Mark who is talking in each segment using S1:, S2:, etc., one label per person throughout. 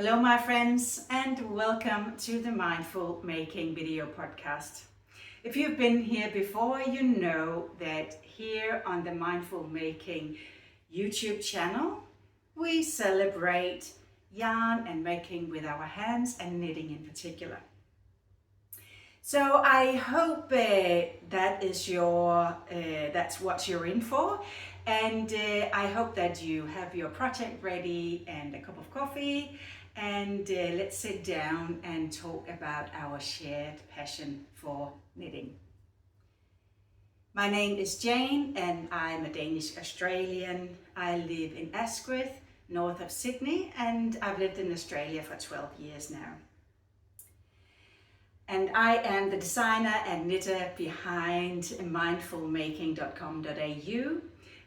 S1: Hello my friends, and welcome to the Mindful Making video podcast. If you've been here before, you know that here on the Mindful Making YouTube channel, we celebrate yarn and making with our hands and knitting in particular. So I hope that's what you're in for, and I hope that you have your project ready and a cup of coffee, and let's sit down and talk about our shared passion for knitting. My name is Jane and I'm a Danish Australian. I live in Asquith, north of Sydney, and I've lived in Australia for 12 years now. And I am the designer and knitter behind mindfulmaking.com.au,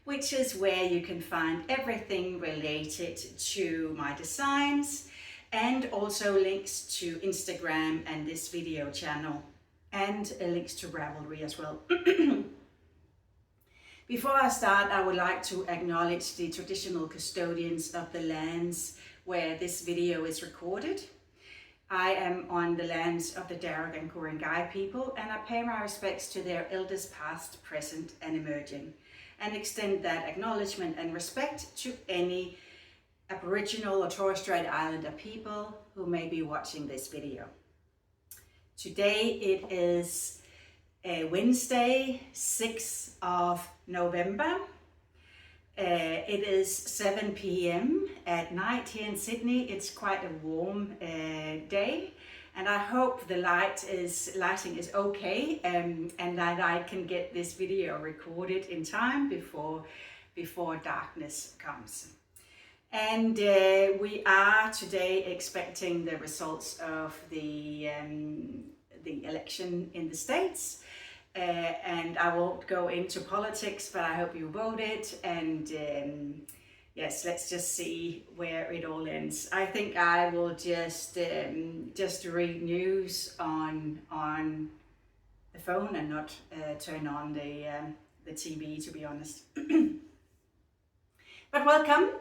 S1: which is where you can find everything related to my designs and also links to Instagram and this video channel and links to Ravelry as well. Before I start, I would like to acknowledge the traditional custodians of the lands where this video is recorded. I am on the lands of the Darug and Ku-ring-gai people, and I pay my respects to their elders past, present and emerging, and extend that acknowledgement and respect to any Aboriginal or Torres Strait Islander people who may be watching this video. Today it is Wednesday, 6th of November. It is 7 p.m. at night here in Sydney. It's quite a warm day, and I hope the lighting is okay, and that I can get this video recorded in time before darkness comes. And we are today expecting the results of the election in the States. And I won't go into politics, but I hope you voted, and yes, let's just see where it all ends. I think I will just read news on the phone and not turn on the TV, to be honest. But welcome.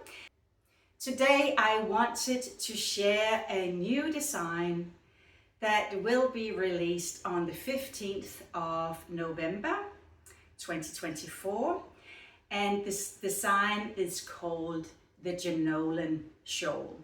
S1: Today I wanted to share a new design that will be released on the 15th of November 2024, and this design is called the Jenolan Shawl.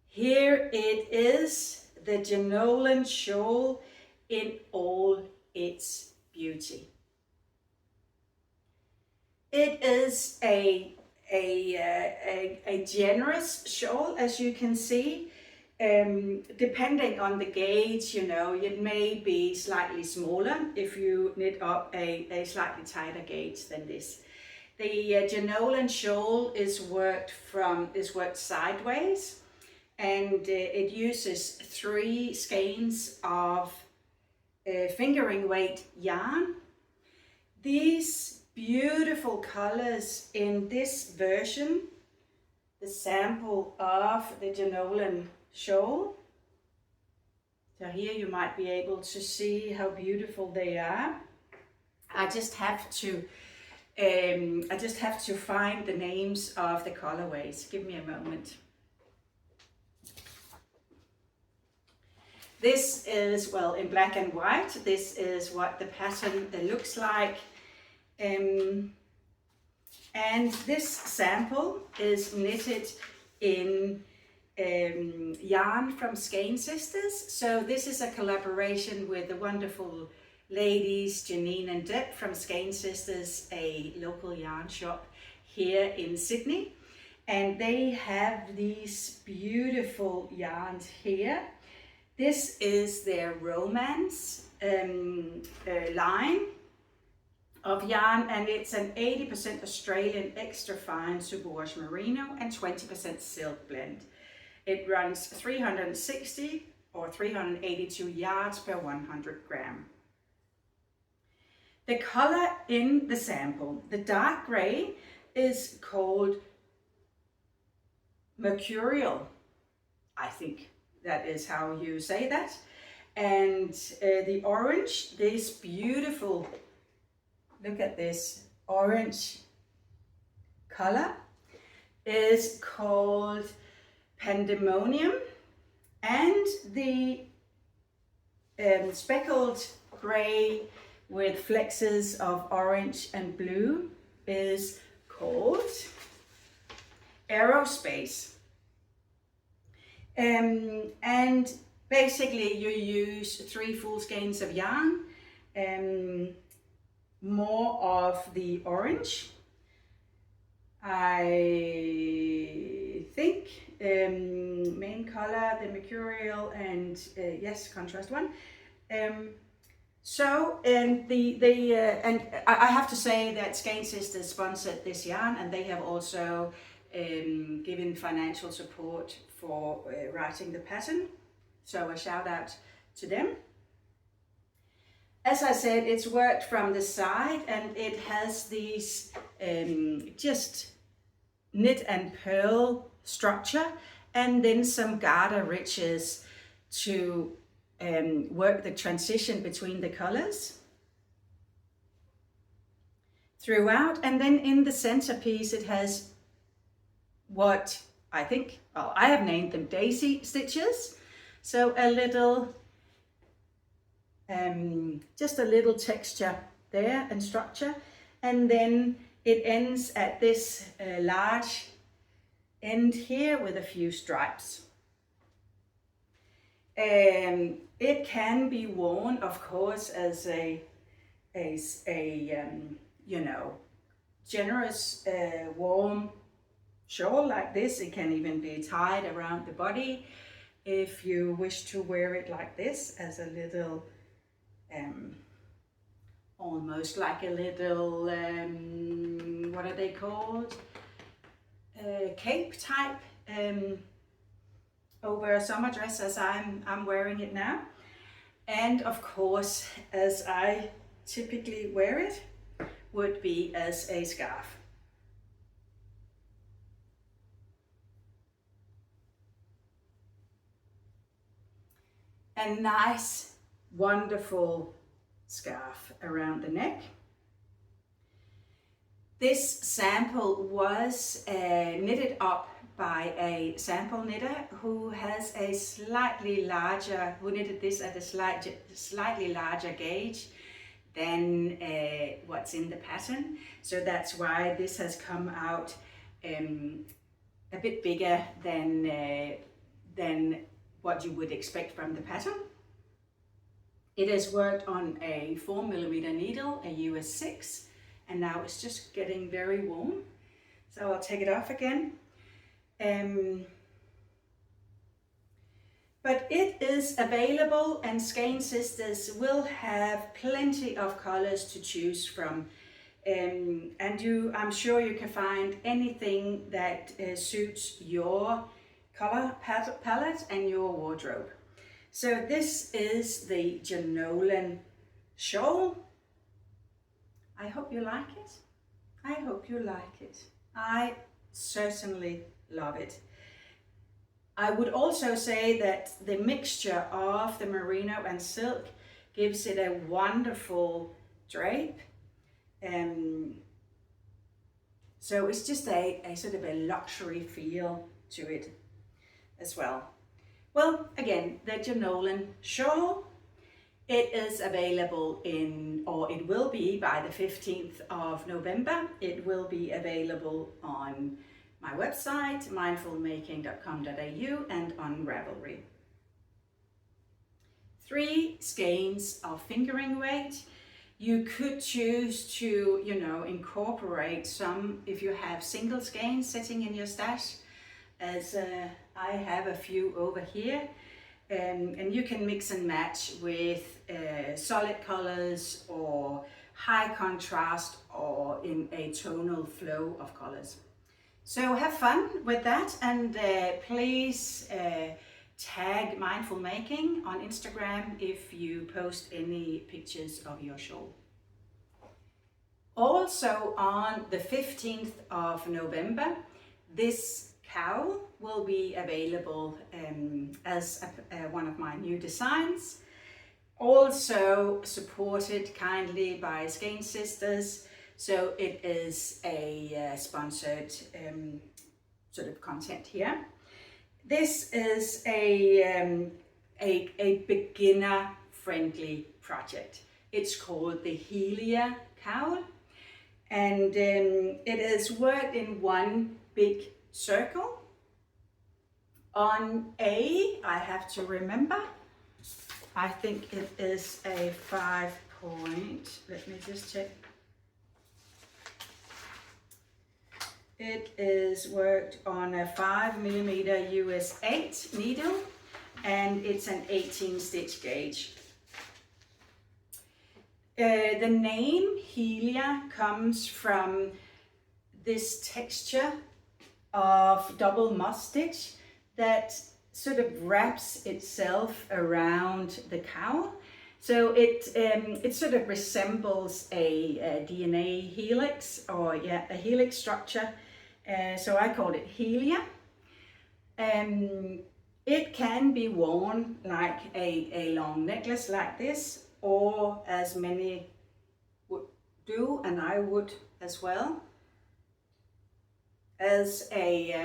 S1: Here it is, the Jenolan Shawl in all its beauty. It is a generous shawl, as you can see. Depending on the gauge, it may be slightly smaller if you knit up a slightly tighter gauge than this. The Jenolan Shawl is worked sideways, and it uses 3 skeins of fingering weight yarn. These beautiful colors in this version, the sample of the Jenolan Shawl. So here you might be able to see how beautiful they are. I just have to find the names of the colorways. Give me a moment. This is, well, in black and white. This is what the pattern looks like. And this sample is knitted in yarn from Skein Sisters. So this is a collaboration with the wonderful ladies Janine and Deb from Skein Sisters, a local yarn shop here in Sydney. And they have these beautiful yarns here. This is their Romance line of yarn, and it's an 80% Australian extra fine superwash merino and 20% silk blend. It runs 360 or 382 yards per 100 gram. The color in the sample, the dark gray, is called Mercurial. I think that is how you say that. And the orange, this beautiful, look at this orange color is called Pandemonium, and the speckled gray with flexes of orange and blue is called Aerospace. And basically you use 3 full skeins of yarn, more of the orange, I think, main color, the mercurial, and yes, contrast one. And I have to say that Skein Sisters sponsored this yarn, and they have also given financial support for writing the pattern. So a shout out to them. As I said, it's worked from the side, and it has these just knit and purl structure, and then some garter ridges to work the transition between the colors throughout. And then in the centerpiece it has what I think, well, I have named them daisy stitches. So a little, just a little texture there and structure, and then it ends at this large end here with a few stripes. It can be worn, of course, as a you know, generous warm shawl like this. It can even be tied around the body if you wish to wear it like this, as a little almost like a little what are they called, cape type over a summer dress, as I'm wearing it now. And of course, as I typically wear it, would be as a scarf. A nice, wonderful scarf around the neck. This sample was knitted up by a sample knitter who has a slightly larger, who knitted this at a slightly larger gauge than what's in the pattern. So that's why this has come out a bit bigger than what you would expect from the pattern. It is worked on a 4mm needle, a US 6, and now it's just getting very warm. So I'll take it off again. But it is available, and Skein Sisters will have plenty of colors to choose from. And I'm sure you can find anything that suits your color palette and your wardrobe. So this is the Jenolan Shawl. I hope you like it. I hope you like it. I certainly love it. I would also say that the mixture of the merino and silk gives it a wonderful drape. So it's just a sort of a luxury feel to it as well. Well, again, the Jenolan Shawl, it is available in, or it will be by the 15th of November. It will be available on my website, mindfulmaking.com.au, and on Ravelry. 3 skeins of fingering weight. You could choose to, you know, incorporate some if you have single skeins sitting in your stash, as I have a few over here. And you can mix and match with solid colors or high contrast or in a tonal flow of colors. So have fun with that, and please tag Mindful Making on Instagram if you post any pictures of your shawl. Also on the 15th of November, this cowl will be available as one of my new designs, also supported kindly by Skein Sisters. So it is a sponsored sort of content here. This is a beginner friendly project. It's called the Helia Cowl, and it is worked in one big circle. On A, I have to remember, I think it is a 5 point, let me just check. It is worked on a 5mm US 8 needle, and it's an 18 stitch gauge. The name Helia comes from this texture of double moss stitch that sort of wraps itself around the cowl. So it sort of resembles a DNA helix, or a helix structure. So I called it Helia. It can be worn like a long necklace like this, or as many would do, and I would as well, as a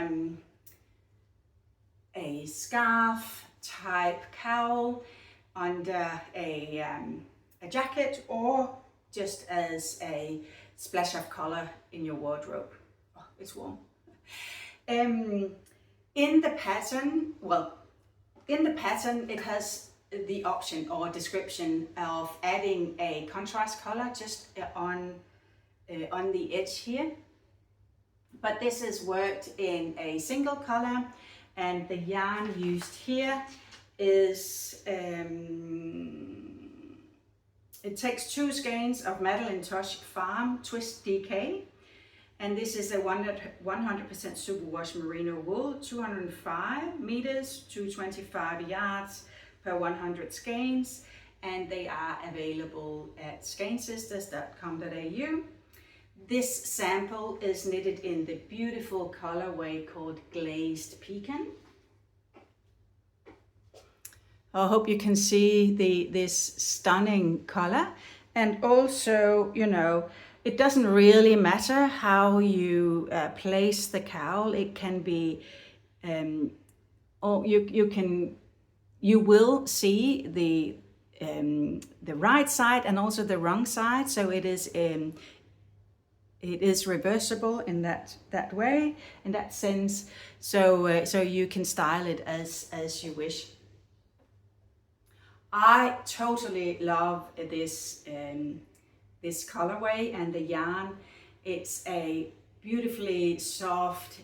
S1: scarf type cowl under a jacket, or just as a splash of color in your wardrobe. Oh, it's warm. In the pattern, it has the option or description of adding a contrast color just on the edge here. But this is worked in a single color, and the yarn used here is, it takes 2 skeins of Madeline Tosh Farm Twist DK, and this is a 100% superwash merino wool, 205 meters, 225 yards per 100 skeins, and they are available at skeinsisters.com.au. This sample is knitted in the beautiful colorway called Glazed Pecan. I hope you can see this stunning color, and also, you know, it doesn't really matter how you place the cowl. It can be, or you will see the right side and also the wrong side. So it is reversible in that way, in that sense. So so you can style it as you wish. I totally love this this colorway and the yarn. It's a beautifully soft,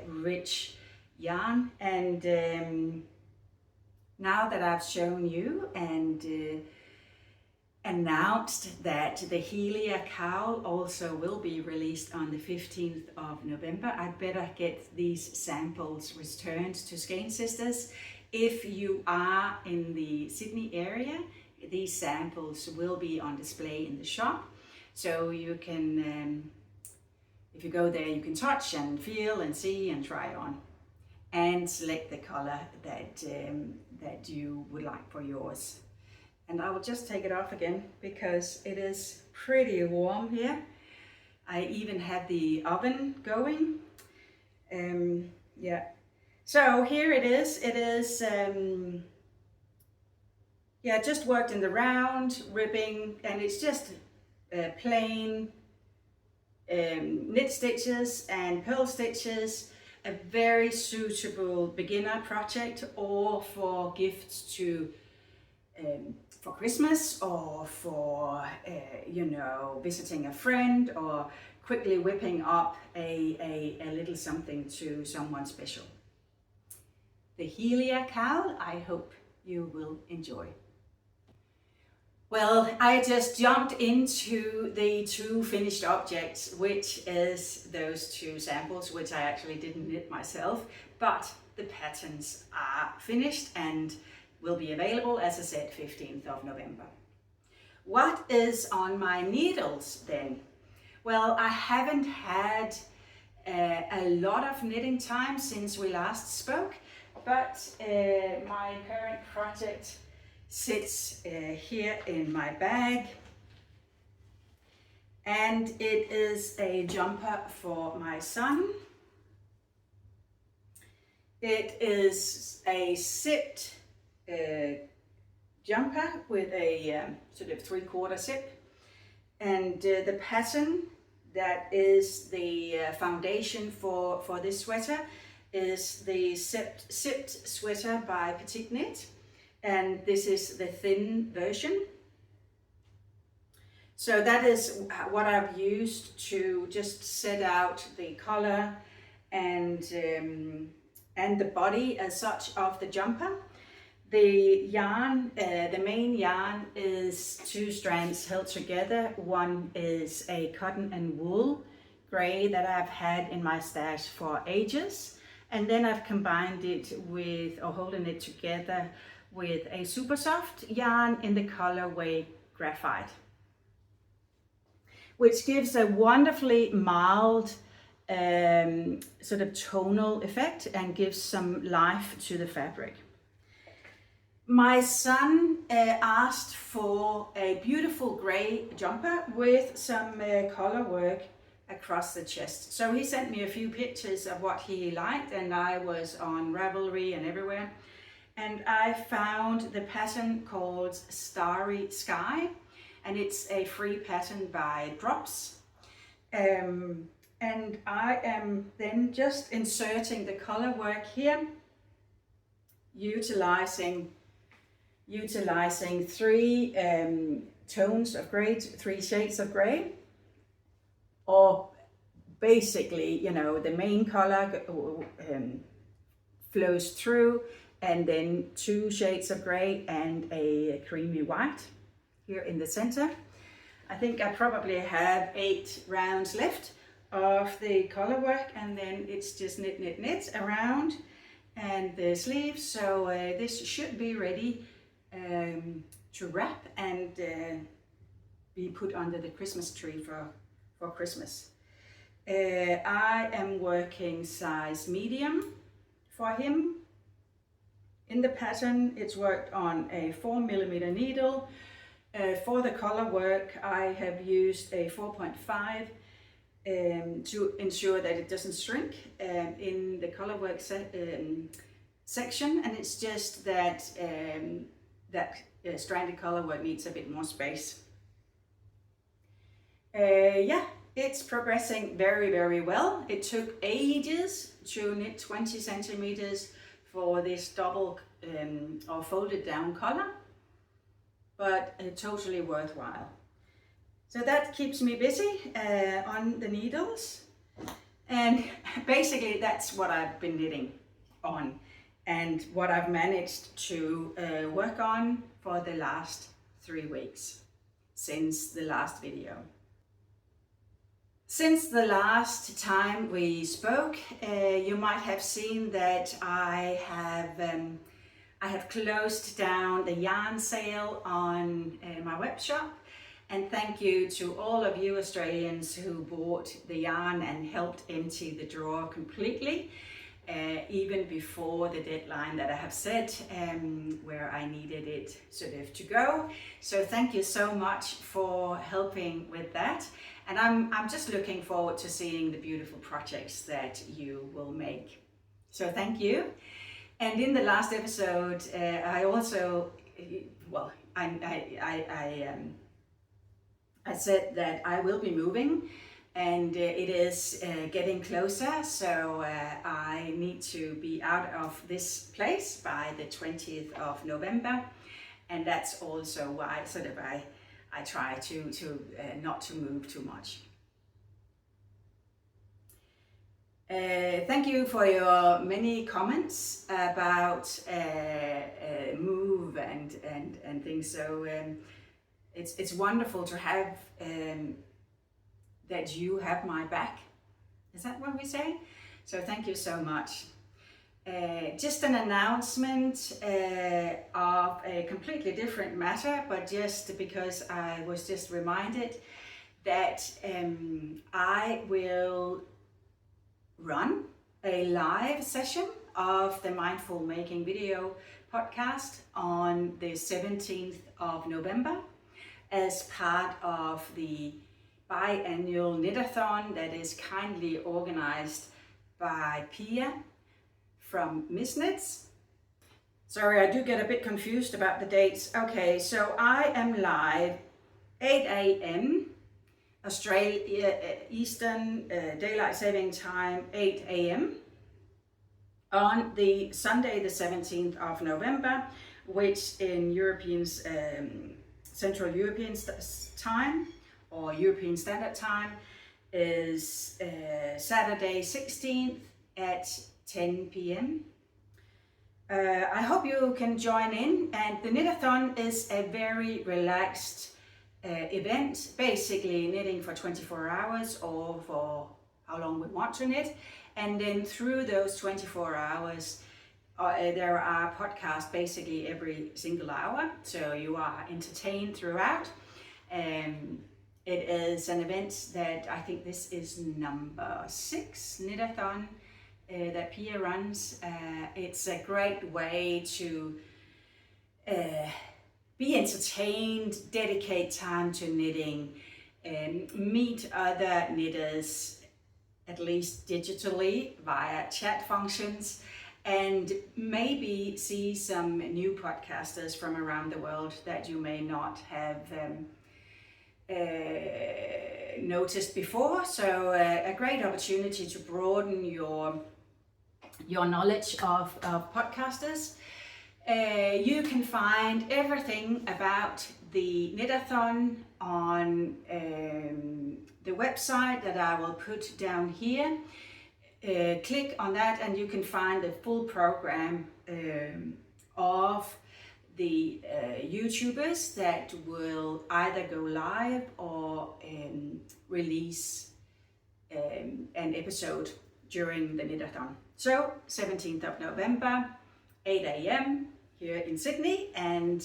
S1: rich yarn, and now that I've shown you and announced that the Helia Cowl also will be released on the 15th of November, I'd better get these samples returned to Skein Sisters. If you are in the Sydney area, these samples will be on display in the shop, so you can, if you go there, you can touch and feel and see and try on, and select the color that that you would like for yours. And I will just take it off again because it is pretty warm here. I even have the oven going. Yeah. So here it is. It is yeah, just worked in the round ribbing, and it's just plain knit stitches and purl stitches. A very suitable beginner project, or for gifts to for Christmas, or for you know, visiting a friend, or quickly whipping up a little something to someone special. The Helia Cowl, I hope you will enjoy. Well, I just jumped into the 2 finished objects, which is those 2 samples, which I actually didn't knit myself, but the patterns are finished and will be available, as I said, 15th of November. What is on my needles then? Well, I haven't had a lot of knitting time since we last spoke, but my current project sits here in my bag, and it is a jumper for my son. It is a zipped jumper with a sort of 3/4 zip, and the pattern that is the foundation for this sweater is the zipped sweater by Petite Knit, and this is the thin version. So that is what I've used to just set out the collar and the body as such of the jumper. The yarn, the main yarn is 2 strands held together. One is a cotton and wool gray that I've had in my stash for ages. And then I've combined it with, or holding it together with a super soft yarn in the colorway Graphite, which gives a wonderfully mild sort of tonal effect and gives some life to the fabric. My son asked for a beautiful gray jumper with some collar work across the chest. So he sent me a few pictures of what he liked, and I was on Ravelry and everywhere. And I found the pattern called Starry Sky, and it's a free pattern by Drops. And I am then just inserting the color work here, utilizing 3 tones of gray, 3 shades of gray, or basically, you know, the main color flows through, and then 2 shades of gray and a creamy white here in the center. I think I probably have 8 rounds left of the color work, and then it's just knit around and the sleeves. So this should be ready to wrap and be put under the Christmas tree for Christmas. I am working size medium for him. In the pattern, it's worked on a 4mm needle. For the color work, I have used a 4.5 to ensure that it doesn't shrink in the color work section, and it's just that stranded color work needs a bit more space. Yeah, it's progressing very, very well. It took ages to knit 20 centimeters for this double or folded down collar, but totally worthwhile. So that keeps me busy on the needles, and basically that's what I've been knitting on and what I've managed to work on for the last 3 weeks since the last video. Since the last time we spoke, you might have seen that I have closed down the yarn sale on my web shop, and thank you to all of you Australians who bought the yarn and helped empty the drawer completely, even before the deadline that I have set, where I needed it sort of to go. So thank you so much for helping with that. And I'm just looking forward to seeing the beautiful projects that you will make. So thank you. And in the last episode, I also, well, I said that I will be moving, and it is getting closer. So I need to be out of this place by the 20th of November. And that's also why sort of I try to not to move too much. Thank you for your many comments about move and things. So it's wonderful to have that you have my back. Is that what we say? So thank you so much. Just an announcement of a completely different matter, but just because I was just reminded that I will run a live session of the Mindful Making video podcast on the 17th of November as part of the biannual knitathon that is kindly organized by Pia from Miss Knits. Sorry, I do get a bit confused about the dates. Okay, so I am live 8 a.m. Australia Eastern Daylight Saving Time, 8 a.m. on the Sunday the 17th of November, which in Central European time or European Standard Time is Saturday 16th at 10 p.m. I hope you can join in, and the knitathon is a very relaxed event, basically knitting for 24 hours or for how long we want to knit, and then through those 24 hours there are podcasts basically every single hour, so you are entertained throughout. It is an event that I think this is number 6 knitathon that Pia runs. It's a great way to be entertained, dedicate time to knitting, meet other knitters, at least digitally via chat functions, and maybe see some new podcasters from around the world that you may not have noticed before. So a great opportunity to broaden your knowledge of podcasters. You can find everything about the knitathon on the website that I will put down here. Click on that and you can find the full program of the YouTubers that will either go live or release an episode during the knitathon. So 17th of November, 8 a.m. here in Sydney, and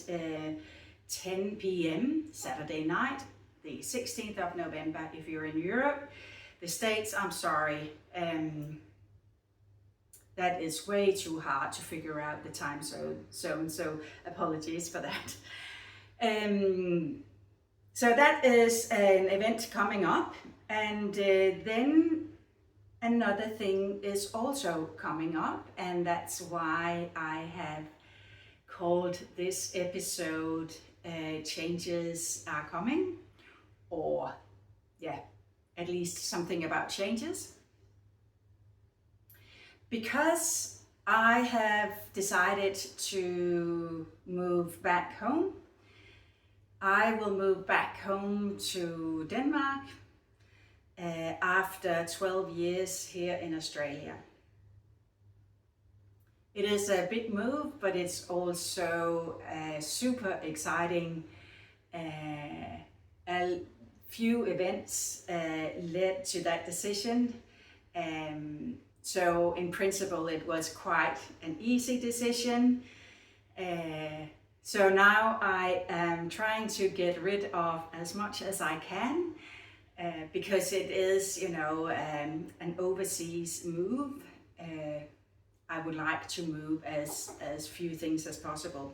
S1: 10 p.m. Saturday night, the 16th of November if you're in Europe. The States, I'm sorry, that is way too hard to figure out the time zone, so apologies for that. So that is an event coming up, and then another thing is also coming up, and that's why I have called this episode Changes Are Coming, or yeah, at least something about changes. Because I have decided to move back home. I will move back home to Denmark after 12 years here in Australia. It is a big move, but it's also super exciting. A few events led to that decision. So in principle, it was quite an easy decision. So now I am trying to get rid of as much as I can, because it is, you know, an overseas move. I would like to move as few things as possible.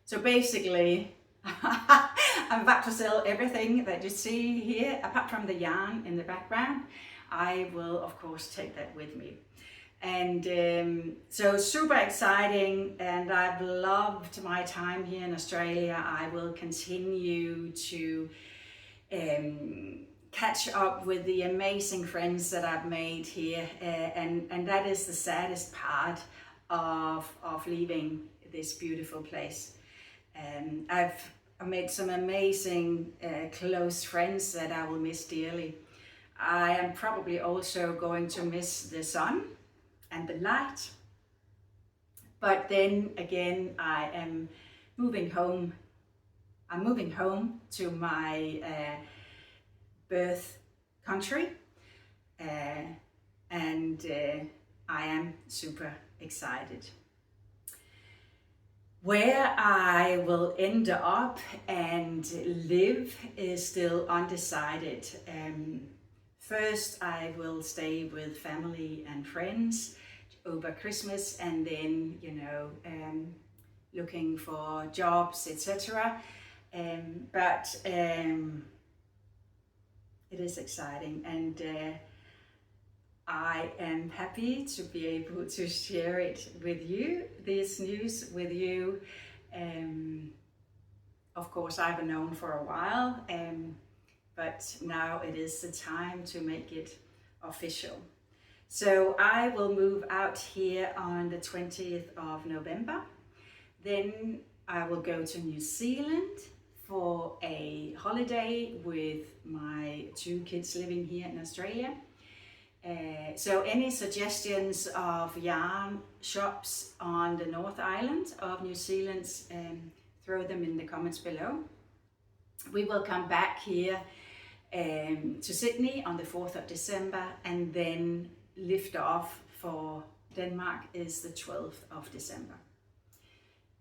S1: So basically, I'm about to sell everything that you see here, apart from the yarn in the background. I will, of course, take that with me. And so super exciting, and I've loved my time here in Australia. I will continue to catch up with the amazing friends that I've made here, and that is the saddest part of leaving this beautiful place. I've made some amazing close friends that I will miss dearly. I am probably also going to miss the sun and the light, but then again I am moving home. I'm moving home to my birth country, and I am super excited. Where I will end up and live is still undecided. First, I will stay with family and friends over Christmas, and then, you know, looking for jobs, etc. But it is exciting, and I am happy to be able to share it with you, this news with you. Of course, I've known for a while, but now it is the time to make it official. So I will move out here on the 20th of November. Then I will go to New Zealand for a holiday with my 2 kids living here in Australia. So any suggestions of yarn shops on the North Island of New Zealand, throw them in the comments below. We will come back here to Sydney on the 4th of December, and then lift off for Denmark is the 12th of December.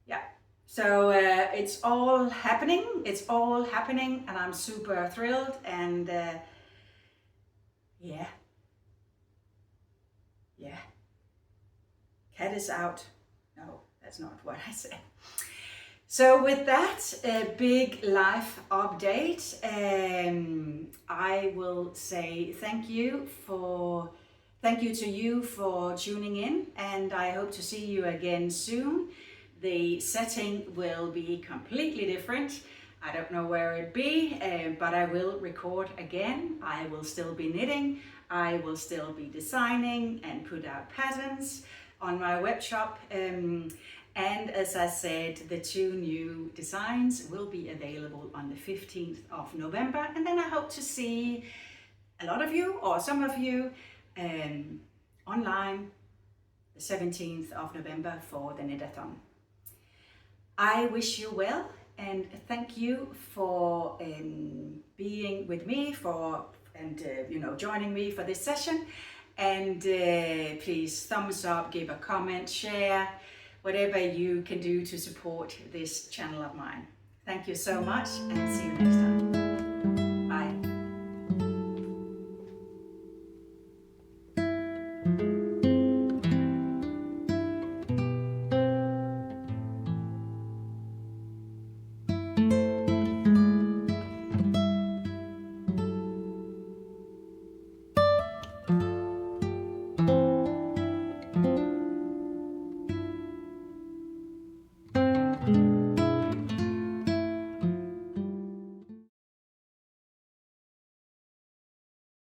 S1: Yeah, so it's all happening, and I'm super thrilled, and yeah, cat is out. No, that's not what I said. So with that big life update, I will say thank you to you for tuning in, and I hope to see you again soon. The setting will be completely different. I don't know where it'll be, but I will record again. I will still be knitting. I will still be designing and put out patterns on my web shop. And as I said, the 2 new designs will be available on the 15th of November. And then I hope to see a lot of you, or some of you, online the 17th of November for the knit-a-thon. I wish you well, and thank you for being with me joining me for this session. And please thumbs up, give a comment, share, whatever you can do to support this channel of mine. Thank you so much, and see you next time.